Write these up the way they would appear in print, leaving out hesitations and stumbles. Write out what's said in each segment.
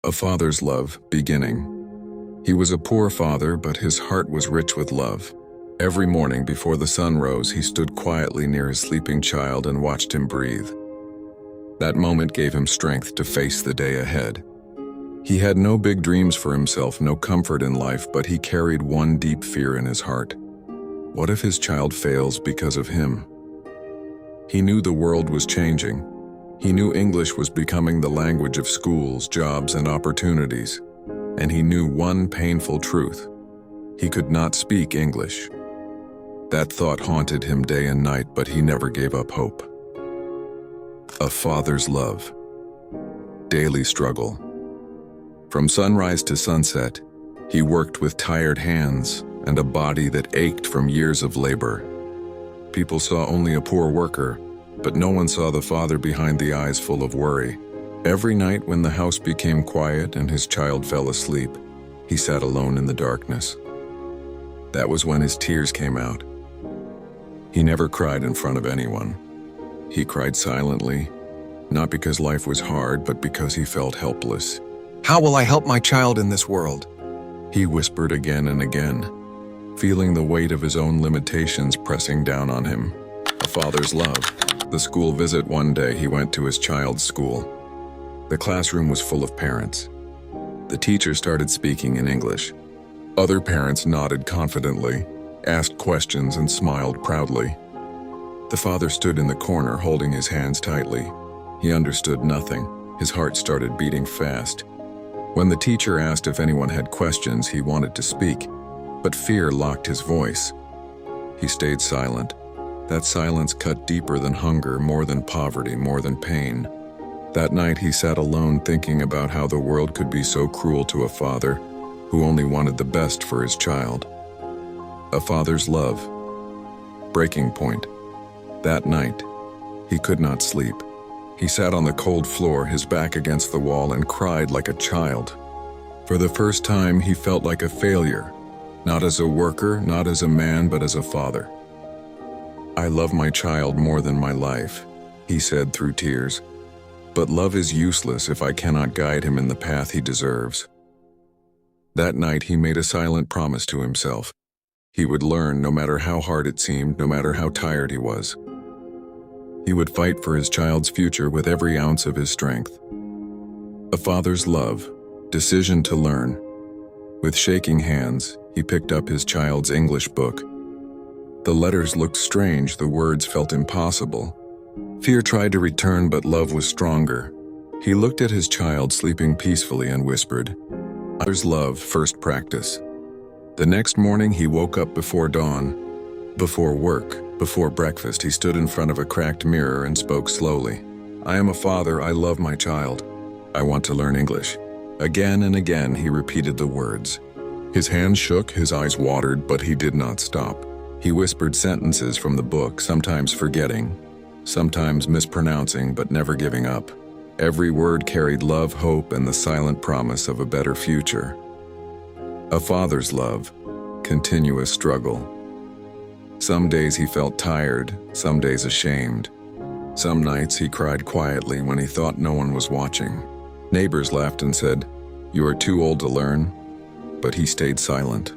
A father's love, beginning. He was a poor father, but his heart was rich with love. Every morning before the sun rose, he stood quietly near his sleeping child and watched him breathe. That moment gave him strength to face the day ahead. He had no big dreams for himself, no comfort in life, but he carried one deep fear in his heart. What if his child fails because of him? He knew the world was changing. He knew English was becoming the language of schools, jobs, and opportunities. And he knew one painful truth. He could not speak English. That thought haunted him day and night, but he never gave up hope. A father's love. Daily struggle. From sunrise to sunset, he worked with tired hands and a body that ached from years of labor. People saw only a poor worker, but no one saw the father behind the eyes full of worry. Every night when the house became quiet and his child fell asleep, he sat alone in the darkness. That was when his tears came out. He never cried in front of anyone. He cried silently, not because life was hard, but because he felt helpless. How will I help my child in this world? He whispered again and again, feeling the weight of his own limitations pressing down on him. A father's love. The school visit one day, he went to his child's school. The classroom was full of parents. The teacher started speaking in English. Other parents nodded confidently, asked questions, and smiled proudly. The father stood in the corner holding his hands tightly. He understood nothing. His heart started beating fast. When the teacher asked if anyone had questions, he wanted to speak, but fear locked his voice. He stayed silent. That silence cut deeper than hunger, more than poverty, more than pain. That night he sat alone thinking about how the world could be so cruel to a father who only wanted the best for his child. A father's love. Breaking point. That night, he could not sleep. He sat on the cold floor, his back against the wall, and cried like a child. For the first time, he felt like a failure, not as a worker, not as a man, but as a father. "I love my child more than my life," he said through tears. "But love is useless if I cannot guide him in the path he deserves." That night, he made a silent promise to himself. He would learn no matter how hard it seemed, no matter how tired he was. He would fight for his child's future with every ounce of his strength. A father's love, decision to learn. With shaking hands, he picked up his child's English book. The letters looked strange, the words felt impossible. Fear tried to return, but love was stronger. He looked at his child sleeping peacefully and whispered, "Father's love, first practice." The next morning he woke up before dawn. Before work, before breakfast, he stood in front of a cracked mirror and spoke slowly. "I am a father, I love my child. I want to learn English." Again and again he repeated the words. His hands shook, his eyes watered, but he did not stop. He whispered sentences from the book, sometimes forgetting, sometimes mispronouncing, but never giving up. Every word carried love, hope, and the silent promise of a better future. A father's love, continuous struggle. Some days he felt tired, some days ashamed. Some nights he cried quietly when he thought no one was watching. Neighbors laughed and said, "You are too old to learn," but he stayed silent.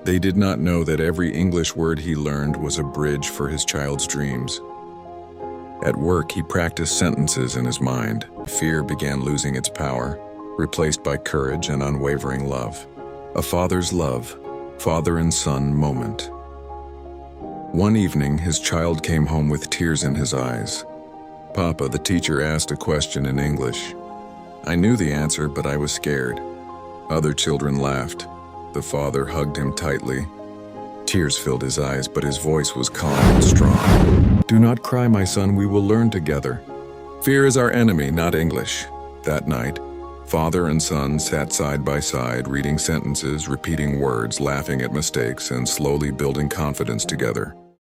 They did not know that every English word he learned was a bridge for his child's dreams. At work, he practiced sentences in his mind. Fear began losing its power, replaced by courage and unwavering love. A father's love, father and son moment. One evening, his child came home with tears in his eyes. "Papa," the teacher asked a question in English. I knew the answer, but I was scared. Other children laughed. The father hugged him tightly. Tears filled his eyes, but his voice was calm and strong. "Do not cry, my son, we will learn together. Fear is our enemy, not English." That night, father and son sat side by side, reading sentences, repeating words, laughing at mistakes, and slowly building confidence together.